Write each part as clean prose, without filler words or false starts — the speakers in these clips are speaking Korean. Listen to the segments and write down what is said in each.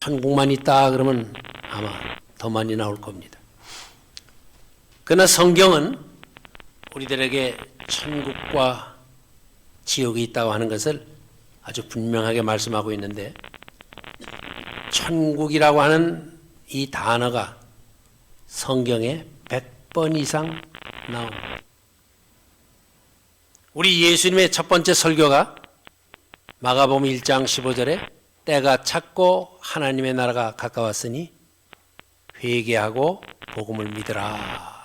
천국만 있다 그러면 아마 더 많이 나올 겁니다. 그러나 성경은 우리들에게 천국과 지옥이 있다고 하는 것을 아주 분명하게 말씀하고 있는데, 천국이라고 하는 이 단어가 성경에 100번 이상 나옵니다. 우리 예수님의 첫 번째 설교가 마가복음 1장 15절에 때가 찼고 하나님의 나라가 가까웠으니 회개하고 복음을 믿으라.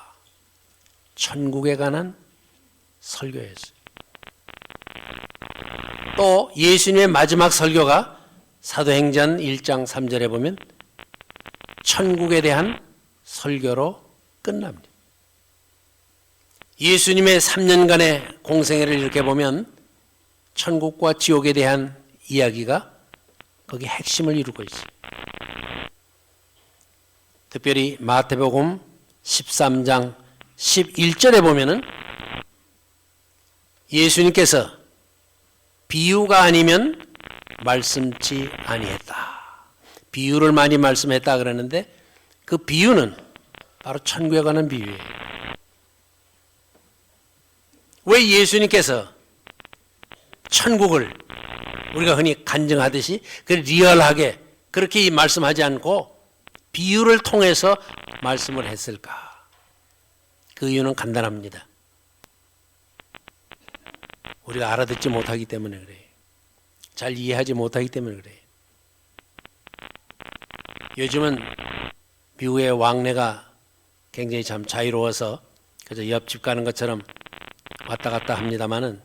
천국에 관한 설교였어요. 또 예수님의 마지막 설교가 사도행전 1장 3절에 보면 천국에 대한 설교로 끝납니다. 예수님의 3년간의 공생애를 이렇게 보면 천국과 지옥에 대한 이야기가 거기 핵심을 이루고 있어요. 특별히 마태복음 13장 11절에 보면은 예수님께서 비유가 아니면 말씀치 아니했다. 비유를 많이 말씀했다 그러는데 그 비유는 바로 천국에 관한 비유예요. 왜 예수님께서 천국을 우리가 흔히 간증하듯이 리얼하게 그렇게 말씀하지 않고 비유를 통해서 말씀을 했을까? 그 이유는 간단합니다. 우리가 알아듣지 못하기 때문에 그래요. 잘 이해하지 못하기 때문에 그래요. 요즘은 미국의 왕래가 굉장히 참 자유로워서 그저 옆집 가는 것처럼 왔다 갔다 합니다만은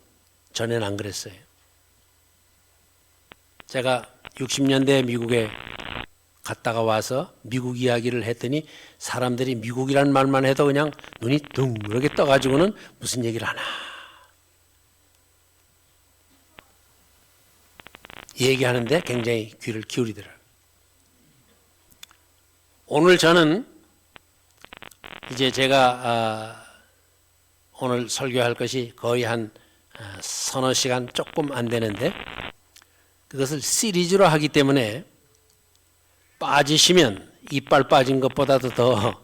전에는 안 그랬어요. 제가 60년대 미국에 갔다가 와서 미국 이야기를 했더니 사람들이 미국이라는 말만 해도 그냥 눈이 둥그렇게 떠가지고는 무슨 얘기를 하나 얘기하는데 굉장히 귀를 기울이더라고요. 오늘 저는 이제 제가 오늘 설교할 것이 거의 한 서너 시간 조금 안 되는데 그것을 시리즈로 하기 때문에 빠지시면 이빨 빠진 것보다도 더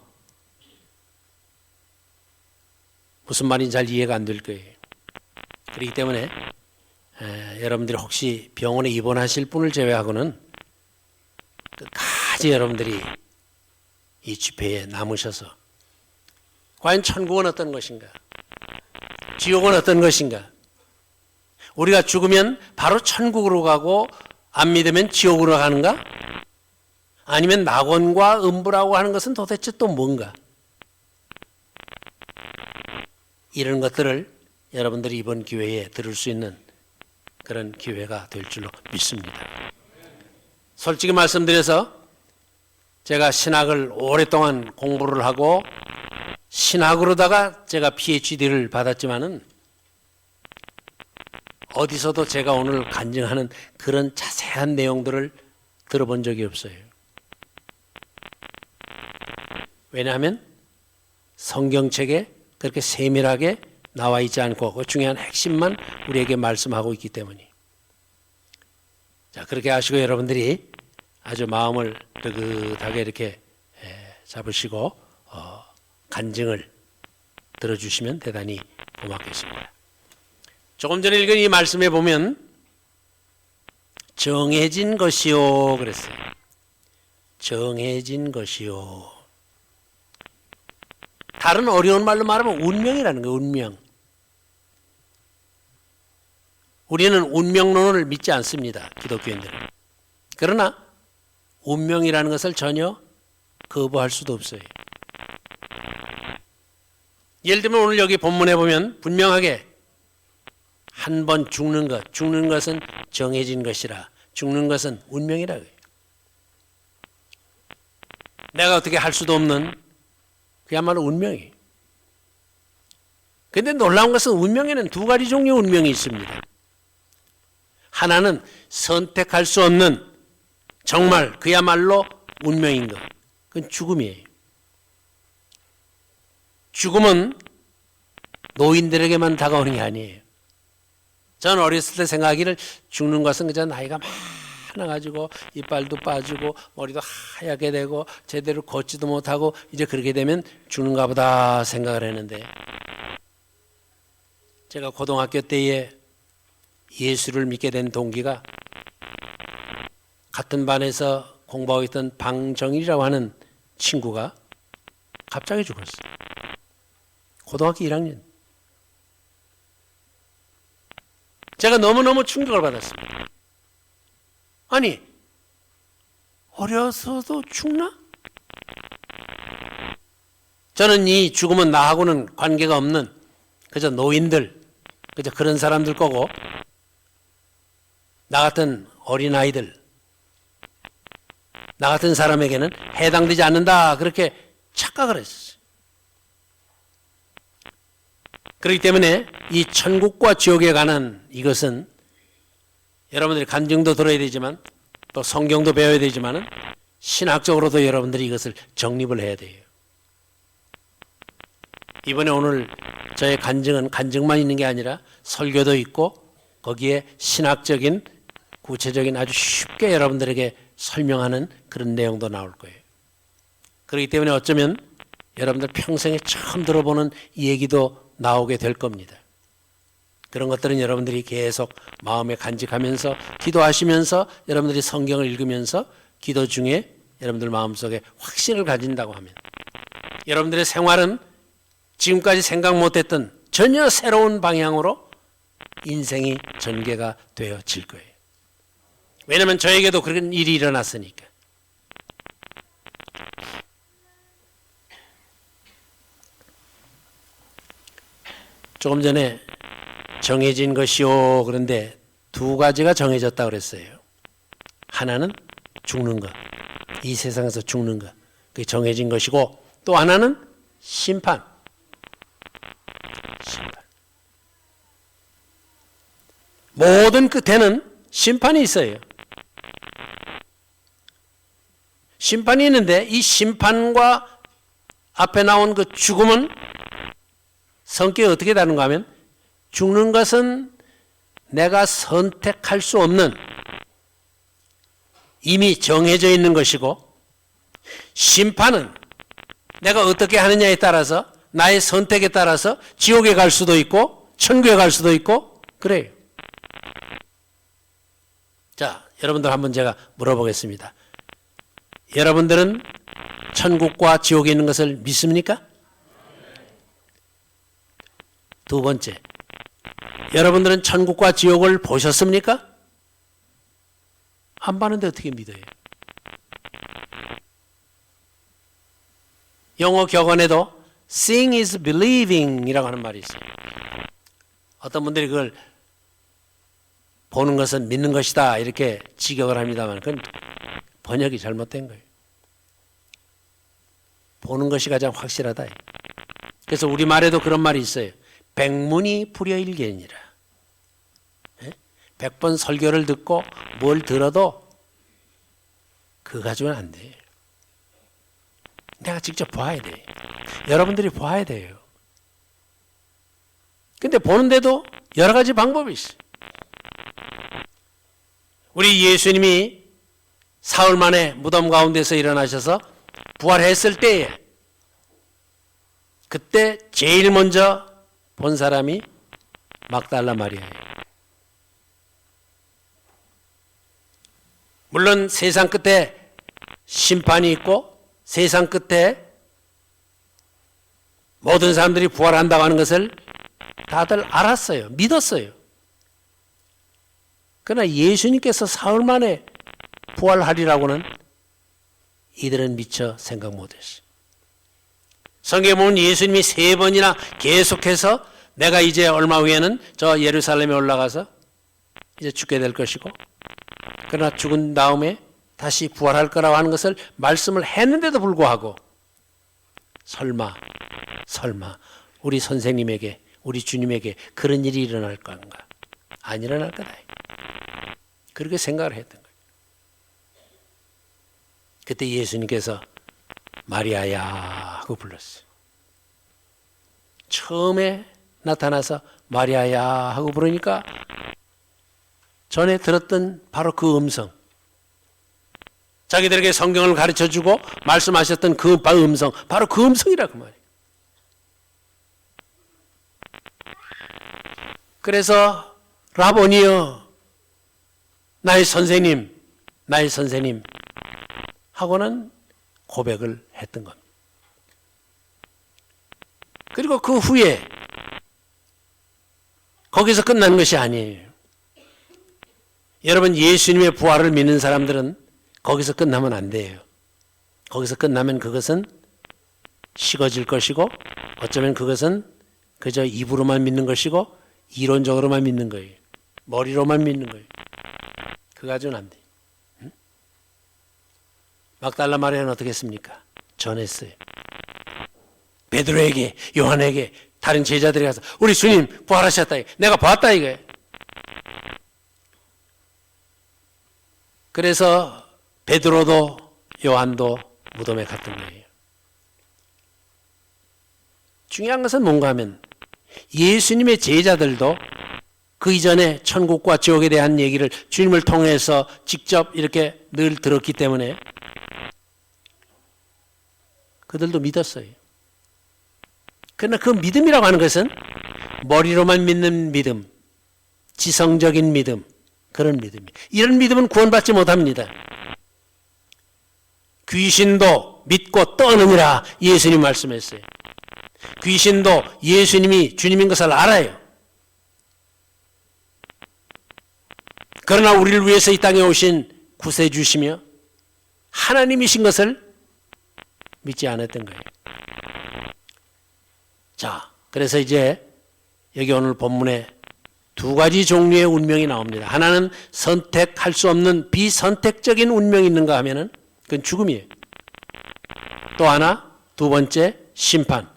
무슨 말인지 잘 이해가 안 될 거예요. 그렇기 때문에 여러분들이 혹시 병원에 입원하실 분을 제외하고는 끝까지 여러분들이 이 집회에 남으셔서 과연 천국은 어떤 것인가? 지옥은 어떤 것인가? 우리가 죽으면 바로 천국으로 가고 안 믿으면 지옥으로 가는가? 아니면 낙원과 음부라고 하는 것은 도대체 또 뭔가? 이런 것들을 여러분들이 이번 기회에 들을 수 있는 그런 기회가 될 줄로 믿습니다. 솔직히 말씀드려서 제가 신학을 오랫동안 공부를 하고 신학으로다가 제가 PhD를 받았지만은 어디서도 제가 오늘 간증하는 그런 자세한 내용들을 들어본 적이 없어요. 왜냐하면 성경책에 그렇게 세밀하게 나와 있지 않고 그 중요한 핵심만 우리에게 말씀하고 있기 때문에. 자, 그렇게 하시고 여러분들이 아주 마음을 뜨뜻하게 이렇게 잡으시고 간증을 들어주시면 대단히 고맙겠습니다. 조금 전에 읽은 이 말씀에 보면 정해진 것이요 그랬어요. 정해진 것이요. 다른 어려운 말로 말하면 운명이라는 거예요. 운명. 우리는 운명론을 믿지 않습니다. 기독교인들은. 그러나 운명이라는 것을 전혀 거부할 수도 없어요. 예를 들면 오늘 여기 본문에 보면 분명하게 한 번 죽는 것, 죽는 것은 정해진 것이라, 죽는 것은 운명이라고 해요. 내가 어떻게 할 수도 없는 그야말로 운명이에요. 그런데 놀라운 것은 운명에는 두 가지 종류의 운명이 있습니다. 하나는 선택할 수 없는 정말 그야말로 운명인 것. 그건 죽음이에요. 죽음은 노인들에게만 다가오는 게 아니에요. 저는 어렸을 때 생각하기를 죽는 것은 그저 나이가 가지고 이빨도 빠지고 머리도 하얗게 되고 제대로 걷지도 못하고 이제 그렇게 되면 죽는가 보다 생각을 했는데, 제가 고등학교 때에 예수를 믿게 된 동기가 같은 반에서 공부하고 있던 방정일이라고 하는 친구가 갑자기 죽었어요. 고등학교 1학년. 제가 너무너무 충격을 받았습니다. 아니, 어려서도 죽나? 저는 이 죽음은 나하고는 관계가 없는 그저 노인들, 그저 그런 사람들 거고, 나 같은 어린아이들, 나 같은 사람에게는 해당되지 않는다, 그렇게 착각을 했었어요. 그렇기 때문에 이 천국과 지옥에 관한 이것은 여러분들이 간증도 들어야 되지만 또 성경도 배워야 되지만 신학적으로도 여러분들이 이것을 정립을 해야 돼요. 이번에 오늘 저의 간증은 간증만 있는 게 아니라 설교도 있고 거기에 신학적인 구체적인 아주 쉽게 여러분들에게 설명하는 그런 내용도 나올 거예요. 그렇기 때문에 어쩌면 여러분들 평생에 처음 들어보는 이 얘기도 나오게 될 겁니다. 그런 것들은 여러분들이 계속 마음에 간직하면서 기도하시면서 여러분들이 성경을 읽으면서 기도 중에 여러분들 마음속에 확신을 가진다고 하면 여러분들의 생활은 지금까지 생각 못했던 전혀 새로운 방향으로 인생이 전개가 되어질 거예요. 왜냐하면 저에게도 그런 일이 일어났으니까. 조금 전에 정해진 것이요, 그런데 두 가지가 정해졌다고 그랬어요. 하나는 죽는 것, 이 세상에서 죽는 것, 그게 정해진 것이고, 또 하나는 심판. 모든 끝에는 심판이 있어요. 심판이 있는데 이 심판과 앞에 나온 그 죽음은 성격이 어떻게 다른가 하면, 죽는 것은 내가 선택할 수 없는 이미 정해져 있는 것이고, 심판은 내가 어떻게 하느냐에 따라서 나의 선택에 따라서 지옥에 갈 수도 있고 천국에 갈 수도 있고 그래요. 자, 여러분들 한번 제가 물어보겠습니다. 여러분들은 천국과 지옥에 있는 것을 믿습니까? 두 번째, 여러분들은 천국과 지옥을 보셨습니까? 안 봤는데 어떻게 믿어요? 영어 격언에도 seeing is believing 이라고 하는 말이 있어요. 어떤 분들이 그걸 보는 것은 믿는 것이다 이렇게 직역을 합니다만 그건 번역이 잘못된 거예요. 보는 것이 가장 확실하다. 그래서 우리말에도 그런 말이 있어요. 백문이 불여일견이라. 100번 설교를 듣고 뭘 들어도 그거 가지고는 안 돼요. 내가 직접 봐야 돼요. 여러분들이 봐야 돼요. 근데 보는데도 여러 가지 방법이 있어요. 우리 예수님이 사흘 만에 무덤 가운데서 일어나셔서 부활했을 때에 그때 제일 먼저 본 사람이 막달라 마리아예요. 물론 세상 끝에 심판이 있고 세상 끝에 모든 사람들이 부활한다고 하는 것을 다들 알았어요. 믿었어요. 그러나 예수님께서 사흘 만에 부활하리라고는 이들은 미처 생각 못했어요. 성경에 보면 예수님이 3번이나 계속해서 내가 이제 얼마 후에는 저 예루살렘에 올라가서 이제 죽게 될 것이고 그러나 죽은 다음에 다시 부활할 거라고 하는 것을 말씀을 했는데도 불구하고 설마 우리 선생님에게 우리 주님에게 그런 일이 일어날 건가? 안 일어날 거다. 그렇게 생각을 했던 거예요. 그때 예수님께서 마리아야 하고 불렀어요. 처음에 나타나서 마리아야 하고 부르니까 전에 들었던 바로 그 음성, 자기들에게 성경을 가르쳐주고 말씀하셨던 그 음성, 바로 그 음성이라 그 말이에요. 그래서 라보니여, 나의 선생님 하고는 고백을 했던 겁니다. 그리고 그 후에 거기서 끝난 것이 아니에요. 여러분, 예수님의 부활을 믿는 사람들은 거기서 끝나면 안 돼요. 거기서 끝나면 그것은 식어질 것이고, 어쩌면 그것은 그저 입으로만 믿는 것이고 이론적으로만 믿는 거예요. 머리로만 믿는 거예요. 그거 가지고는 안 돼요. 응? 막달라 마리아는 어떻게 했습니까? 전했어요. 베드로에게, 요한에게, 다른 제자들이 가서 우리 주님 부활하셨다, 내가 봤다 이거예요. 그래서 베드로도 요한도 무덤에 갔던 거예요. 중요한 것은 뭔가 하면 예수님의 제자들도 그 이전에 천국과 지옥에 대한 얘기를 주님을 통해서 직접 이렇게 늘 들었기 때문에 그들도 믿었어요. 그러나 그 믿음이라고 하는 것은 머리로만 믿는 믿음, 지성적인 믿음, 그런 믿음이에요. 이런 믿음은 구원받지 못합니다. 귀신도 믿고 떠느니라 예수님 말씀했어요. 귀신도 예수님이 주님인 것을 알아요. 그러나 우리를 위해서 이 땅에 오신 구세주시며 하나님이신 것을 믿지 않았던 거예요. 자, 그래서 이제 여기 오늘 본문에 두 가지 종류의 운명이 나옵니다. 하나는 선택할 수 없는 비선택적인 운명이 있는가 하면은 그건 죽음이에요. 또 하나, 두 번째, 심판.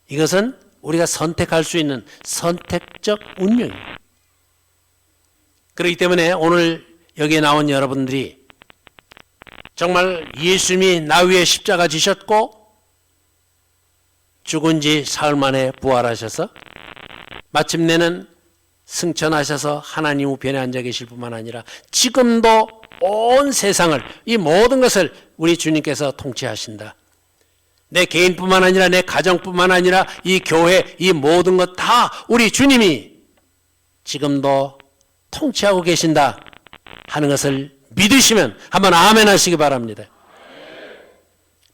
이것은 우리가 선택할 수 있는 선택적 운명이에요. 그렇기 때문에 오늘 여기에 나온 여러분들이 정말 예수님이 나 위에 십자가 지셨고 죽은 지 사흘 만에 부활하셔서 마침내는 승천하셔서 하나님 우편에 앉아 계실 뿐만 아니라 지금도 온 세상을, 이 모든 것을 우리 주님께서 통치하신다. 내 개인뿐만 아니라 내 가정뿐만 아니라 이 교회, 이 모든 것 다 우리 주님이 지금도 통치하고 계신다 하는 것을 믿으시면 한번 아멘 하시기 바랍니다.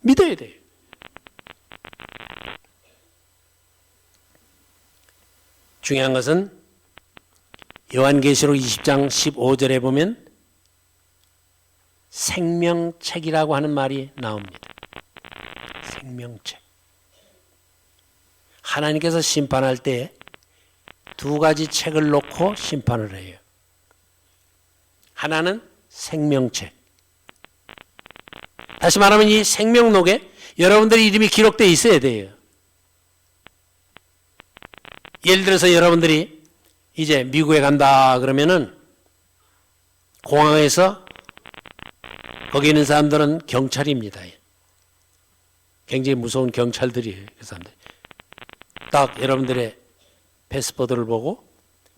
믿어야 돼요. 중요한 것은 요한계시록 20장 15절에 보면 생명책이라고 하는 말이 나옵니다. 생명책. 하나님께서 심판할 때 두 가지 책을 놓고 심판을 해요. 하나는 생명책. 다시 말하면 이 생명록에 여러분들의 이름이 기록되어 있어야 돼요. 예를 들어서 여러분들이 이제 미국에 간다 그러면은 공항에서 거기 있는 사람들은 경찰입니다. 굉장히 무서운 경찰들이에요. 그 사람들. 딱 여러분들의 패스포드를 보고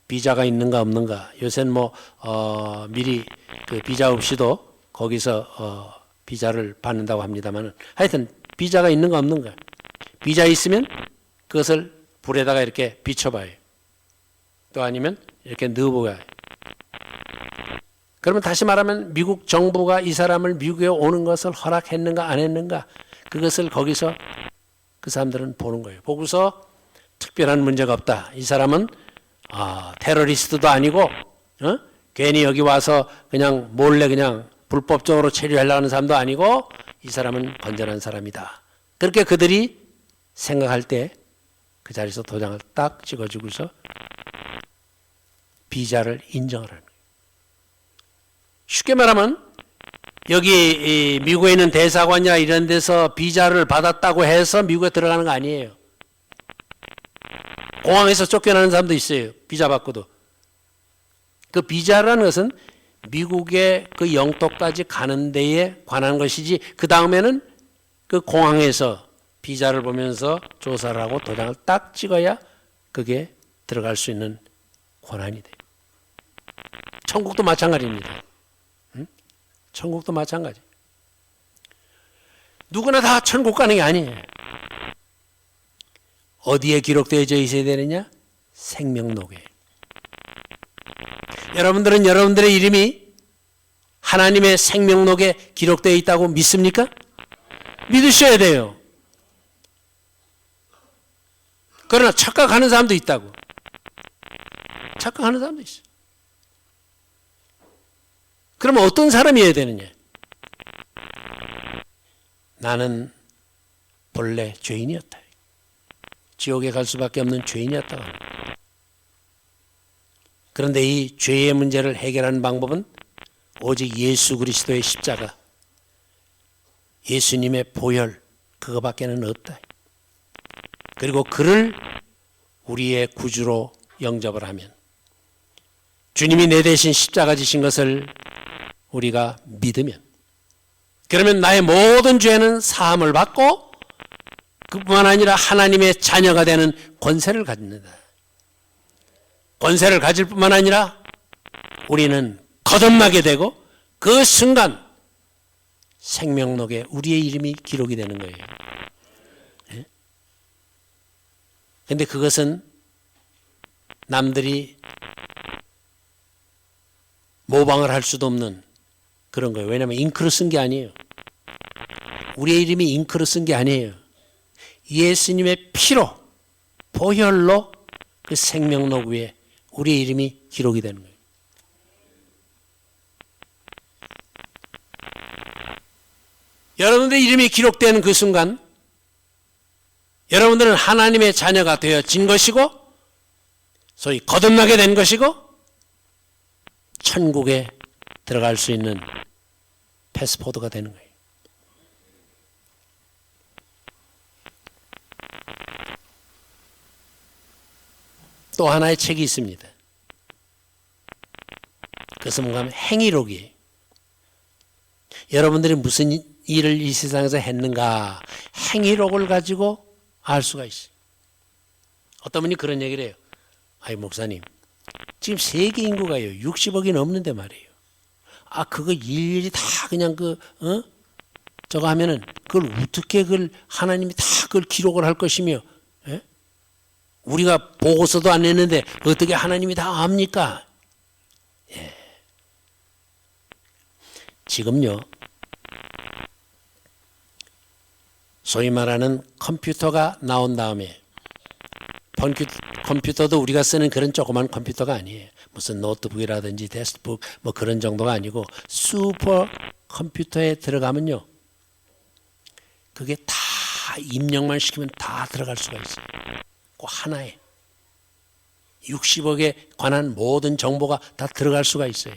비자가 있는가 없는가. 요새는 미리 그 비자 없이도 거기서 비자를 받는다고 합니다만 하여튼 비자가 있는가 없는가. 비자 있으면 그것을 불에다가 이렇게 비춰봐요. 또 아니면 이렇게 넣어봐요. 그러면 다시 말하면 미국 정부가 이 사람을 미국에 오는 것을 허락했는가 안 했는가, 그것을 거기서 그 사람들은 보는 거예요. 보고서 특별한 문제가 없다. 이 사람은 테러리스트도 아니고 괜히 여기 와서 그냥 몰래 그냥 불법적으로 체류하려고 하는 사람도 아니고 이 사람은 건전한 사람이다. 그렇게 그들이 생각할 때 그 자리에서 도장을 딱 찍어주고서 비자를 인정을 하는 거예요. 쉽게 말하면 여기 미국에 있는 대사관이나 이런 데서 비자를 받았다고 해서 미국에 들어가는 거 아니에요. 공항에서 쫓겨나는 사람도 있어요. 비자 받고도. 그 비자라는 것은 미국의 그 영토까지 가는 데에 관한 것이지, 그 다음에는 그 공항에서 비자를 보면서 조사를 하고 도장을 딱 찍어야 그게 들어갈 수 있는 권한이 돼요. 천국도 마찬가지입니다. 천국도 마찬가지. 누구나 다 천국 가는 게 아니에요. 어디에 기록되어져 있어야 되느냐? 생명록에. 여러분들은 여러분들의 이름이 하나님의 생명록에 기록되어 있다고 믿습니까? 믿으셔야 돼요. 그러나 착각하는 사람도 있다고. 착각하는 사람도 있어요. 그러면 어떤 사람이어야 되느냐? 나는 본래 죄인이었다. 지옥에 갈 수밖에 없는 죄인이었다고 합니다. 그런데 이 죄의 문제를 해결하는 방법은 오직 예수 그리스도의 십자가, 예수님의 보혈, 그거밖에는 없다. 그리고 그를 우리의 구주로 영접을 하면, 주님이 내 대신 십자가 지신 것을 우리가 믿으면, 그러면 나의 모든 죄는 사함을 받고 그뿐만 아니라 하나님의 자녀가 되는 권세를 갖는다. 권세를 가질 뿐만 아니라 우리는 거듭나게 되고 그 순간 생명록에 우리의 이름이 기록이 되는 거예요. 그런데 그것은 남들이 모방을 할 수도 없는 그런 거예요. 왜냐하면 잉크로 쓴 게 아니에요. 우리의 이름이 잉크로 쓴 게 아니에요. 예수님의 피로, 보혈로 그 생명록 위에 우리의 이름이 기록이 되는 거예요. 여러분들의 이름이 기록되는 그 순간 여러분들은 하나님의 자녀가 되어진 것이고 소위 거듭나게 된 것이고 천국에 들어갈 수 있는 패스포드가 되는 거예요. 또 하나의 책이 있습니다. 그것은 뭔가 하면 행위록이에요. 여러분들이 무슨 일을 이 세상에서 했는가 행위록을 가지고 알 수가 있어요. 어떤 분이 그런 얘기를 해요. 아이 목사님, 지금 세계 인구가요 60억이 넘는데 말이에요. 그거 일일이 다 그냥 저거 하면은 그걸 어떻게 그걸 하나님이 다 그걸 기록을 할 것이며, 예? 우리가 보고서도 안 냈는데 어떻게 하나님이 다 압니까? 예. 지금요, 소위 말하는 컴퓨터가 나온 다음에 컴퓨터도 우리가 쓰는 그런 조그만 컴퓨터가 아니에요. 무슨 노트북이라든지 데스크북 뭐 그런 정도가 아니고 슈퍼 컴퓨터에 들어가면요, 그게 다 입력만 시키면 다 들어갈 수가 있어요. 그 하나에 60억에 관한 모든 정보가 다 들어갈 수가 있어요.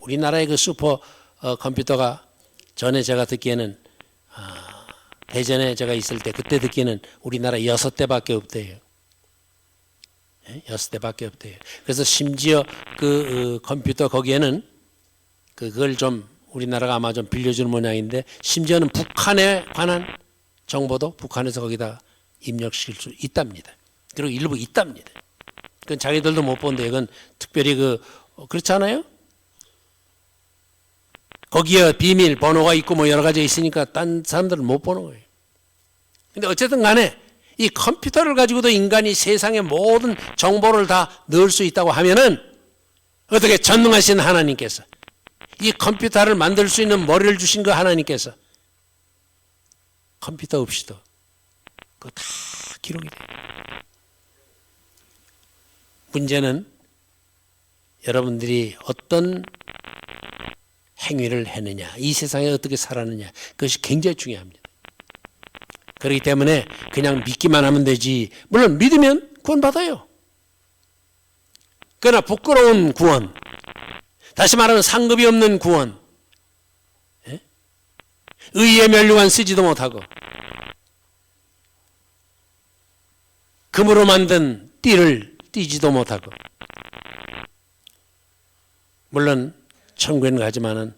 우리나라의 그 슈퍼 컴퓨터가 전에 제가 듣기에는 대전에 제가 있을 때 그때 듣기에는 우리나라 6대밖에 없대요. 6대밖에 없대요. 그래서 심지어 그 컴퓨터 거기에는 그걸 좀 우리나라가 아마 좀 빌려주는 모양인데 심지어는 북한에 관한 정보도 북한에서 거기다 입력시킬 수 있답니다. 그리고 일부 있답니다. 그건 자기들도 못 보는데 이건 특별히 그렇지 않아요? 거기에 비밀 번호가 있고 뭐 여러 가지 있으니까 딴 사람들은 못 보는 거예요. 근데 어쨌든 간에 이 컴퓨터를 가지고도 인간이 세상의 모든 정보를 다 넣을 수 있다고 하면은 어떻게 전능하신 하나님께서 이 컴퓨터를 만들 수 있는 머리를 주신 그 하나님께서 컴퓨터 없이도 그거 다 기록이 돼요. 문제는 여러분들이 어떤 행위를 했느냐, 이 세상에 어떻게 살았느냐, 그것이 굉장히 중요합니다. 그렇기 때문에 그냥 믿기만 하면 되지. 물론 믿으면 구원받아요. 그러나 부끄러운 구원, 다시 말하면 상급이 없는 구원, 의의 면류관 쓰지도 못하고 금으로 만든 띠를 띠지도 못하고, 물론 천국에는 가지만은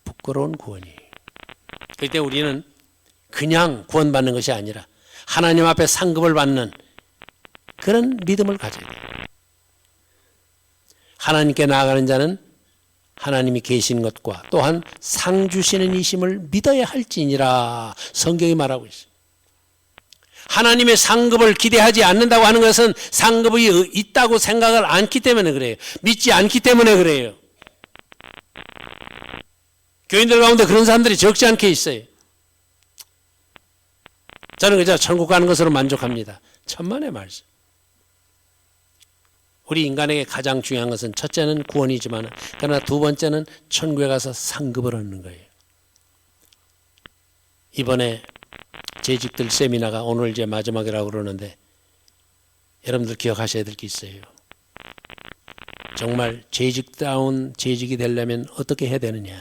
부끄러운 구원이에요. 그럴 때 우리는 그냥 구원받는 것이 아니라 하나님 앞에 상급을 받는 그런 믿음을 가져야 돼요. 하나님께 나아가는 자는 하나님이 계신 것과 또한 상 주시는 이심을 믿어야 할지니라 성경이 말하고 있습니다. 하나님의 상급을 기대하지 않는다고 하는 것은 상급이 있다고 생각을 않기 때문에 그래요. 믿지 않기 때문에 그래요. 교인들 가운데 그런 사람들이 적지 않게 있어요. 저는 그저 천국 가는 것으로 만족합니다. 천만의 말씀. 우리 인간에게 가장 중요한 것은 첫째는 구원이지만 그러나 두 번째는 천국에 가서 상급을 얻는 거예요. 이번에 재직들 세미나가 오늘 이제 마지막이라고 그러는데 여러분들 기억하셔야 될 게 있어요. 정말 재직다운 재직이 되려면 어떻게 해야 되느냐.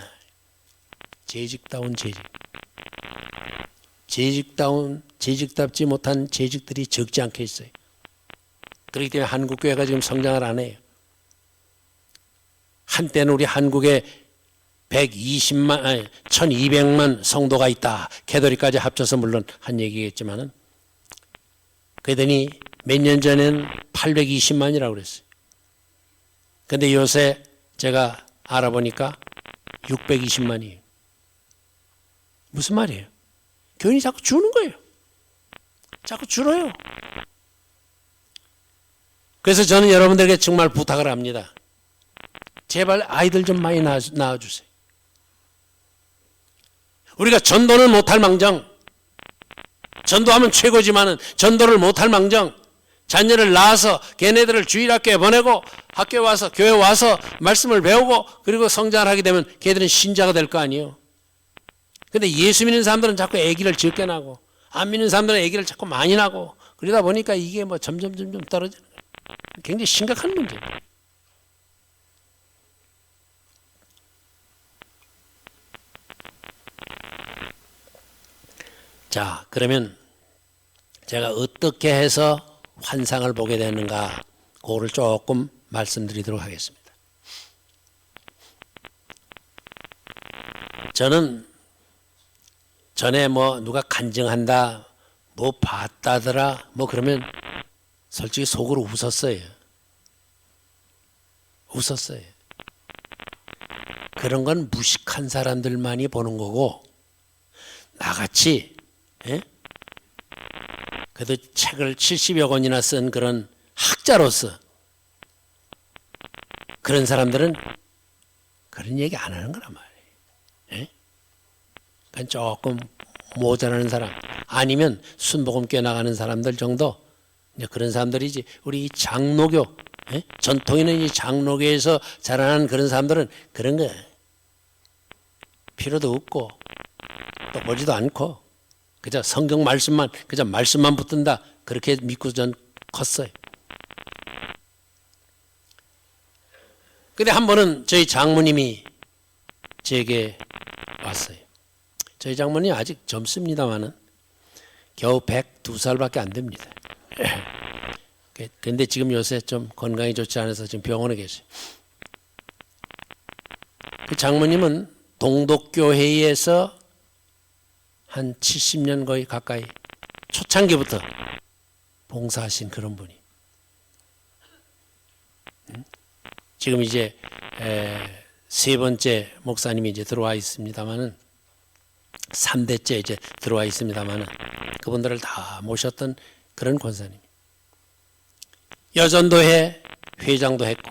재직다운 재직. 재직다운 재직답지 못한 재직들이 적지 않게 있어요. 그렇기 때문에 한국교회가 지금 성장을 안 해요. 한때는 우리 한국에 1200만 성도가 있다. 캐톨릭까지 합쳐서 물론 한 얘기겠지만은 그러더니 몇 년 전에는 820만이라고 그랬어요. 근데 요새 제가 알아보니까 620만이에요. 무슨 말이에요? 교인이 자꾸 주는 거예요. 자꾸 줄어요. 그래서 저는 여러분들에게 정말 부탁을 합니다. 제발 아이들 좀 많이 낳아주세요. 우리가 전도는 못할 망정, 전도하면 최고지만은 전도를 못할 망정, 자녀를 낳아서 걔네들을 주일학교에 보내고 학교에 와서 교회 와서 말씀을 배우고 그리고 성장을 하게 되면 걔들은 신자가 될 거 아니에요. 근데 예수 믿는 사람들은 자꾸 아기를 적게 낳고 안 믿는 사람들은 아기를 자꾸 많이 낳고 그러다 보니까 이게 뭐 점점 떨어지는 거예요. 굉장히 심각한 문제예요. 자, 그러면 제가 어떻게 해서 환상을 보게 되는가 그거를 조금 말씀드리도록 하겠습니다. 저는 전에 뭐 누가 간증한다 뭐 봤다더라 뭐 그러면 솔직히 속으로 웃었어요. 그런 건 무식한 사람들만이 보는 거고 나같이 그래도 책을 70여 권이나 쓴 그런 학자로서 그런 사람들은 그런 얘기 안 하는 거란 말이에요. 그러니까 조금 모자라는 사람 아니면 순복음교회 나가는 사람들 정도 그런 사람들이지 우리 장로교 전통 있는 이 장로교에서 자라난 그런 사람들은 그런 거 필요도 없고 또 보지도 않고 그저 성경 말씀만 그저 말씀만 붙든다 그렇게 믿고 전 컸어요. 근데 한 번은 저희 장모님이 제게 왔어요. 저희 장모님 아직 젊습니다만은 겨우 102살밖에 안 됩니다. 근데 지금 요새 좀 건강이 좋지 않아서 지금 병원에 계세요. 그 장모님은 동독교회에서 한 70년 거의 가까이 초창기부터 봉사하신 그런 분이. 지금 이제 세 번째 목사님이 이제 들어와 있습니다만은 3대째 이제 들어와 있습니다만은 그분들을 다 모셨던 그런 권사님. 여전도회 회장도 했고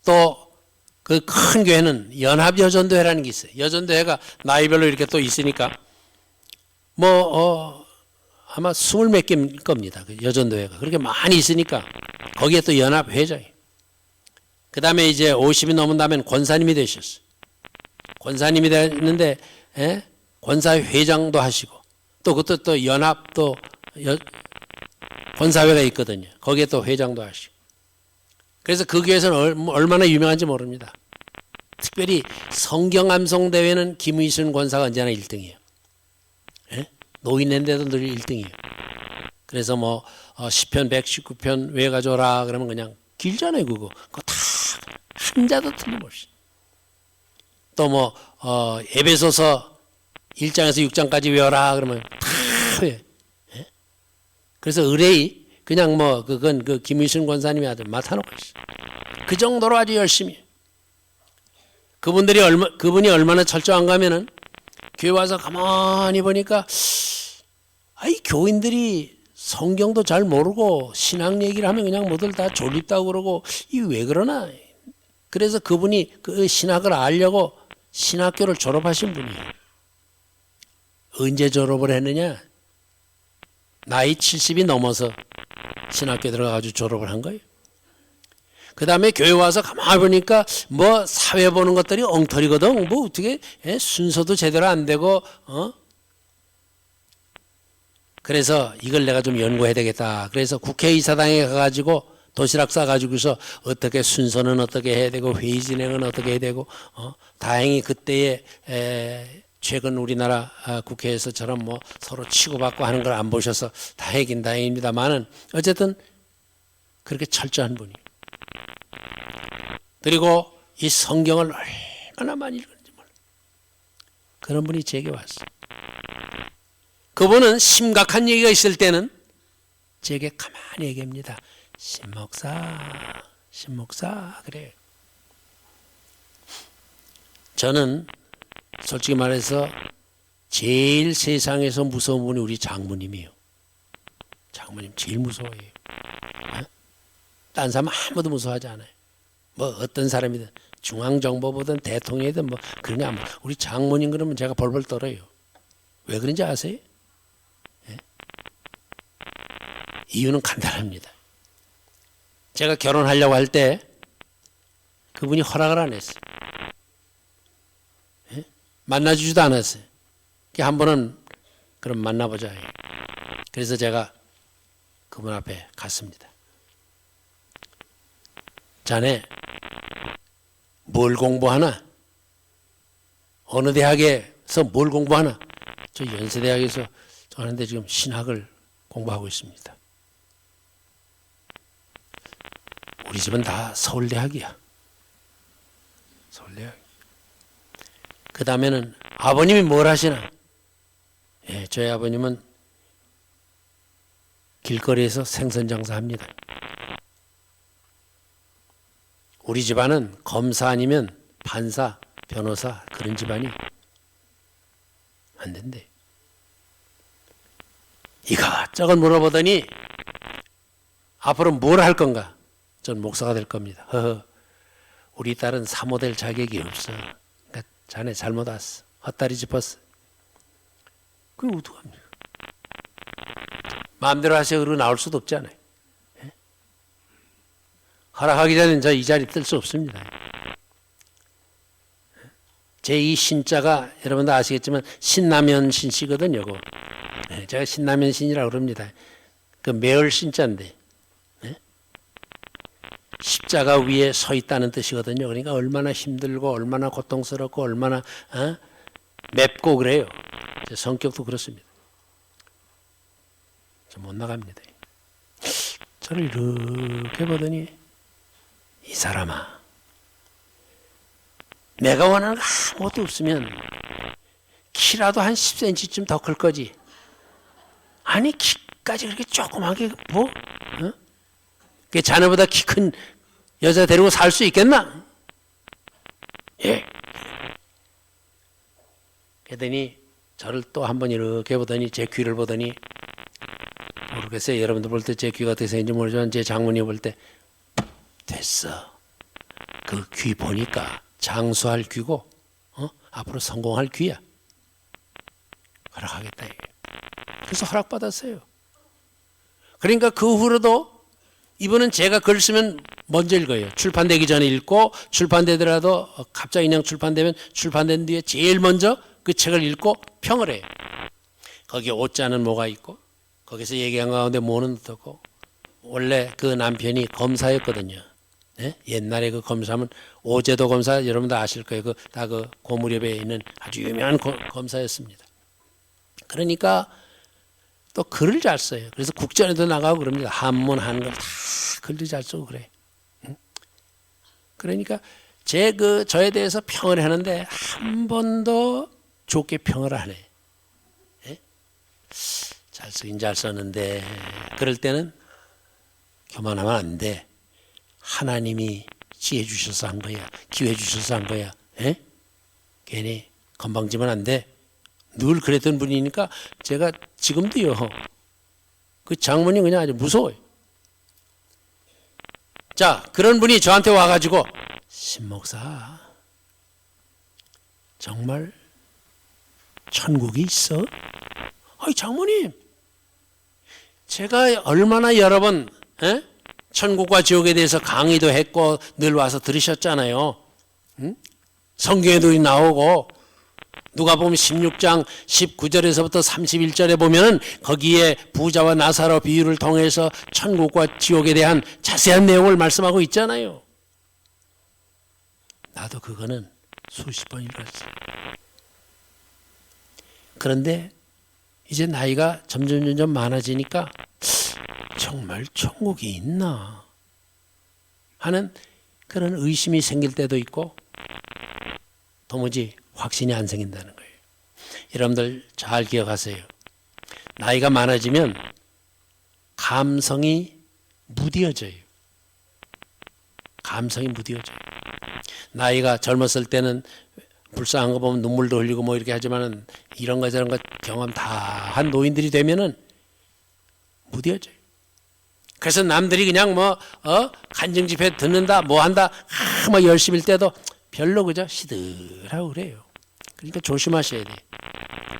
또 그 큰 교회는 연합여전도회라는 게 있어요. 여전도회가 나이별로 이렇게 또 있으니까 아마 20몇 개일 겁니다. 그 여전도회가 그렇게 많이 있으니까 거기에 또 연합회장이. 그 다음에 이제 50이 넘은 다음에 권사님이 되셨어요. 권사님이 됐는데 권사회장도 하시고 또 그것도 또 연합 또 권사회가 있거든요. 거기에 또 회장도 하시고. 그래서 그 교회에서는 얼마나 유명한지 모릅니다. 특별히 성경암송대회는 김의순 권사가 언제나 1등이에요. 노인인데도 늘 1등이에요. 그래서 뭐 시편 119편 왜 가져라 그러면 그냥 길잖아요. 그거 다 한자도 틀림없이. 또 뭐 에베소서 1장에서 6장까지 외워라 그러면 다 외워요. 그래서 의뢰이 그냥 뭐 그건 그 김일순 권사님이 아주 맡아놓고 있어요. 그 정도로 아주 열심히. 그분이 얼마나 철저한가 하면은 교회 와서 가만히 보니까 이 교인들이 성경도 잘 모르고 신앙 얘기를 하면 그냥 뭐들 다 졸립다고 그러고 이 왜 그러나. 그래서 그분이 그 신학을 알려고 신학교를 졸업하신 분이에요. 언제 졸업을 했느냐? 나이 70이 넘어서 신학교 들어가가지고 졸업을 한 거예요. 그 다음에 교회 와서 가만히 보니까 뭐 사회 보는 것들이 엉터리거든. 뭐 어떻게 순서도 제대로 안 되고 그래서 이걸 내가 좀 연구해야 되겠다. 그래서 국회의사당에 가가지고 도시락 싸가지고서 어떻게 순서는 어떻게 해야 되고 회의 진행은 어떻게 해야 되고 다행히 그때에 최근 우리나라 국회에서처럼 뭐 서로 치고받고 하는 걸 안 보셔서 다행이긴 다행입니다만은 어쨌든 그렇게 철저한 분이. 그리고 이 성경을 얼마나 많이 읽었는지 몰라. 그런 분이 제게 왔어요. 그분은 심각한 얘기가 있을 때는 제게 가만히 얘기합니다. 신목사 그래요. 저는 솔직히 말해서 제일 세상에서 무서운 분이 우리 장모님이에요. 장모님 제일 무서워해요. 딴 사람 아무도 무서워하지 않아요. 뭐 어떤 사람이든 중앙정보부든 대통령이든 뭐 그런 게 아무. 우리 장모님 그러면 제가 벌벌 떨어요. 왜 그런지 아세요? 이유는 간단합니다. 제가 결혼하려고 할 때 그분이 허락을 안 했어요. 만나주지도 않았어요. 한 번은 그럼 만나보자. 그래서 제가 그분 앞에 갔습니다. 자네 뭘 공부하나? 어느 대학에서 뭘 공부하나? 저 연세대학에서 하는데 지금 신학을 공부하고 있습니다. 우리 집은 다 서울대학이야. 서울대학. 그 다음에는 아버님이 뭘 하시나? 저희 아버님은 길거리에서 생선 장사합니다. 우리 집안은 검사 아니면 판사, 변호사 그런 집안이 안 된대. 이것저것 물어보더니 앞으로 뭘 할 건가? 전 목사가 될 겁니다. 우리 딸은 사모 될 자격이 없어. 그러니까 자네 잘못 왔어. 헛다리 짚었어. 그게 어떡합니까? 마음대로 하세요. 그러고 나올 수도 없잖아요. 허락하기 전에 저 이 자리 뜰 수 없습니다. 제 이 신자가 여러분도 아시겠지만 신라면 신씨거든요. 제가 신라면 신이라고 그럽니다. 그 매월 신자인데 십자가 위에 서 있다는 뜻이거든요. 그러니까 얼마나 힘들고 얼마나 고통스럽고 얼마나 맵고 그래요. 제 성격도 그렇습니다. 저 못 나갑니다. 저를 이렇게 보더니 이 사람아, 내가 원하는 거 아무것도 없으면 키라도 한 10cm쯤 더 클 거지. 아니 키까지 그렇게 조그맣게 뭐? 그 자네보다 키 큰 여자 데리고 살 수 있겠나? 예. 그러더니 저를 또 한 번 이렇게 보더니 제 귀를 보더니 모르겠어요. 여러분들 볼 때 제 귀가 어떻게 생긴지 모르지만 제 장모님 볼 때 됐어. 그 귀 보니까 장수할 귀고 앞으로 성공할 귀야. 허락하겠다. 그래서 허락받았어요. 그러니까 그 후로도 이분은 제가 글 쓰면 먼저 읽어요. 출판되기 전에 읽고 출판되더라도 갑자기 그냥 출판되면 출판된 뒤에 제일 먼저 그 책을 읽고 평을 해요. 거기에 오자는 뭐가 있고 거기서 얘기한 가운데 뭐는 어떻고. 원래 그 남편이 검사였거든요. 네? 옛날에 그 검사면 오제도 검사 여러분도 아실 거예요. 다 그 고무렵에 있는 아주 유명한 검사였습니다. 그러니까 또 글을 잘 써요. 그래서 국전에도 나가고 그럽니다. 한문 한글 다 글도 잘 쓰고 그래. 그러니까 저에 대해서 평을 하는데 한 번도 좋게 평을 안 해. 예? 잘 쓰긴 잘 썼는데 그럴 때는 교만하면 안 돼. 하나님이 지혜 주셔서 한 거야. 기회 주셔서 한 거야. 에? 괜히 건방지면 안 돼. 늘 그랬던 분이니까 제가 지금도요. 그 장모님 그냥 아주 무서워요. 자, 그런 분이 저한테 와가지고 신목사 정말 천국이 있어? 아이 장모님, 제가 얼마나 여러 번 천국과 지옥에 대해서 강의도 했고 늘 와서 들으셨잖아요. 응? 성경에도 나오고 누가 보면 16장 19절에서부터 31절에 보면 거기에 부자와 나사로 비유를 통해서 천국과 지옥에 대한 자세한 내용을 말씀하고 있잖아요. 나도 그거는 수십 번 읽었어요. 그런데 이제 나이가 점점 많아지니까 정말 천국이 있나 하는 그런 의심이 생길 때도 있고 도무지 확신이 안 생긴다는 거예요. 여러분들 잘 기억하세요. 나이가 많아지면 감성이 무뎌져요. 감성이 무뎌져요. 나이가 젊었을 때는 불쌍한 거 보면 눈물도 흘리고 뭐 이렇게 하지만은 이런 거 저런 거 경험 다 한 노인들이 되면은 무뎌져요. 그래서 남들이 그냥 간증 집회 듣는다 뭐 한다 막 열심일 때도 별로 그저 시들하고 그래요. 그러니까 조심하셔야 돼.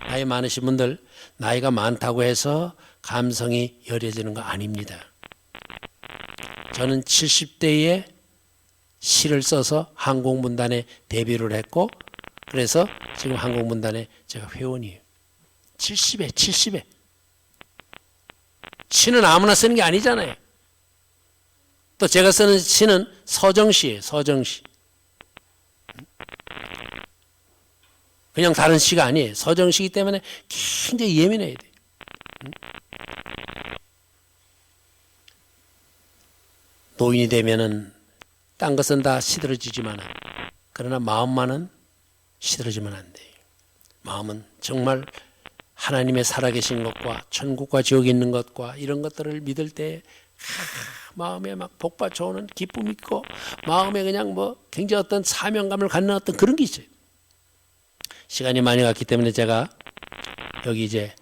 나이 많으신 분들 나이가 많다고 해서 감성이 여려지는 거 아닙니다. 저는 70대에 시를 써서 한국문단에 데뷔를 했고 그래서 지금 한국문단에 제가 회원이에요. 70에 시는 아무나 쓰는 게 아니잖아요. 또 제가 쓰는 시는 서정시예요. 서정시. 그냥 다른 시가 아니에요. 서정시이기 때문에 굉장히 예민해야 돼요. 노인이 되면은 딴 것은 다 시들어지지만 그러나 마음만은 시들어지면 안 돼요. 마음은 정말 하나님의 살아계신 것과 천국과 지옥에 있는 것과 이런 것들을 믿을 때 마음에 막 복받쳐오는 기쁨이 있고 마음에 그냥 굉장히 어떤 사명감을 갖는 어떤 그런 게 있어요. 시간이 많이 갔기 때문에 제가 여기 이제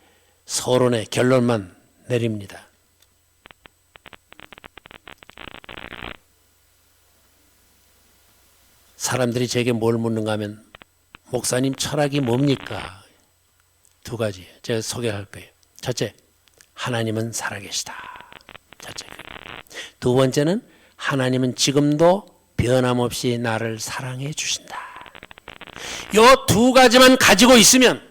서론의 결론만 내립니다. 사람들이 제게 뭘 묻는가 하면 목사님 철학이 뭡니까? 두 가지 제가 소개할 거예요. 첫째, 하나님은 살아계시다. 첫째. 두 번째는 하나님은 지금도 변함없이 나를 사랑해 주신다. 요 두 가지만 가지고 있으면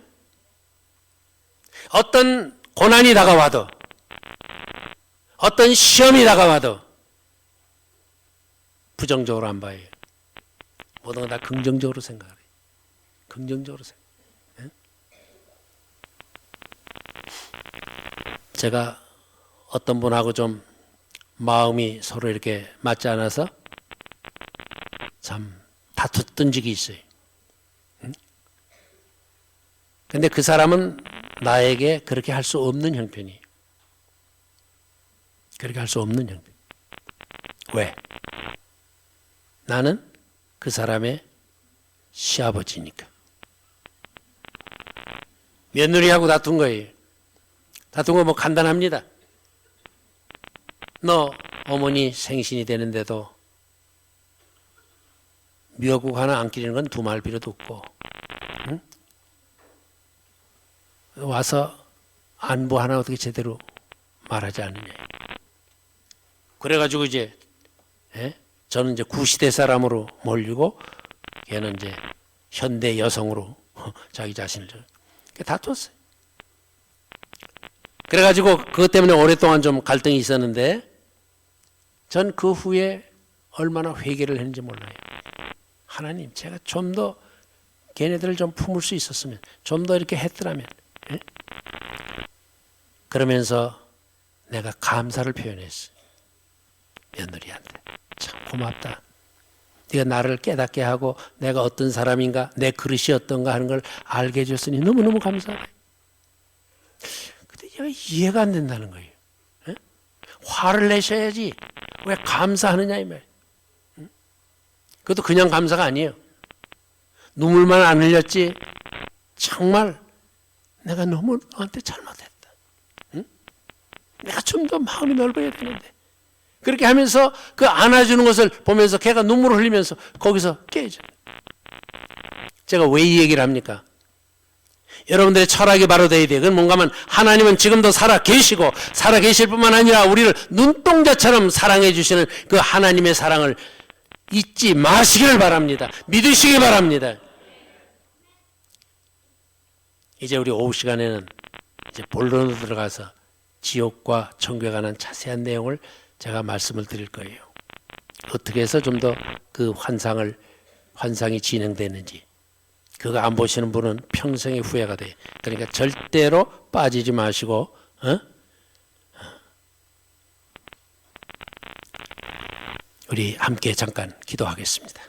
어떤 고난이 다가와도 어떤 시험이 다가와도 부정적으로 안 봐요. 모든 건 다 긍정적으로 생각해요. 긍정적으로 생각해요. 제가 어떤 분하고 좀 마음이 서로 이렇게 맞지 않아서 참 다퉜던 적이 있어요. 근데 그 사람은 나에게 그렇게 할 수 없는 형편이에요. 그렇게 할 수 없는 형편. 왜? 나는 그 사람의 시아버지니까. 며느리하고 다툰 거예요. 다툰 거 간단합니다. 너 어머니 생신이 되는데도 미역국 하나 안 끼리는 건 두말 필요도 없고, 응? 와서 안부 하나 어떻게 제대로 말하지 않느냐. 그래가지고 이제 저는 이제 구시대 사람으로 몰리고 걔는 이제 현대 여성으로 자기 자신을 다퉜어요. 그래가지고 그것 때문에 오랫동안 좀 갈등이 있었는데 전 그 후에 얼마나 회개를 했는지 몰라요. 하나님, 제가 좀 더 걔네들을 좀 품을 수 있었으면, 좀 더 이렇게 했더라면. 예? 그러면서 내가 감사를 표현했어요. 며느리한테. 참 고맙다. 네가 나를 깨닫게 하고 내가 어떤 사람인가, 내 그릇이 어떤가 하는 걸 알게 해줬으니 너무너무 감사해. 근데 얘가 이해가 안 된다는 거예요. 예? 화를 내셔야지. 왜 감사하느냐 이 말. 그것도 그냥 감사가 아니에요. 눈물만 안 흘렸지 정말 내가 너무 너한테 잘못했다. 응? 내가 좀 더 마음이 넓어야 되는데. 그렇게 하면서 그 안아주는 것을 보면서 걔가 눈물을 흘리면서 거기서 깨져. 제가 왜 이 얘기를 합니까? 여러분들의 철학이 바로 돼야 돼요. 그건 뭔가 하면 하나님은 지금도 살아 계시고 살아 계실 뿐만 아니라 우리를 눈동자처럼 사랑해 주시는 그 하나님의 사랑을 잊지 마시기를 바랍니다. 믿으시기 바랍니다. 이제 우리 오후 시간에는 이제 본론으로 들어가서 지옥과 천국에 관한 자세한 내용을 제가 말씀을 드릴 거예요. 어떻게 해서 좀 더 그 환상이 진행되는지. 그거 안 보시는 분은 평생의 후회가 돼. 그러니까 절대로 빠지지 마시고, 우리 함께 잠깐 기도하겠습니다.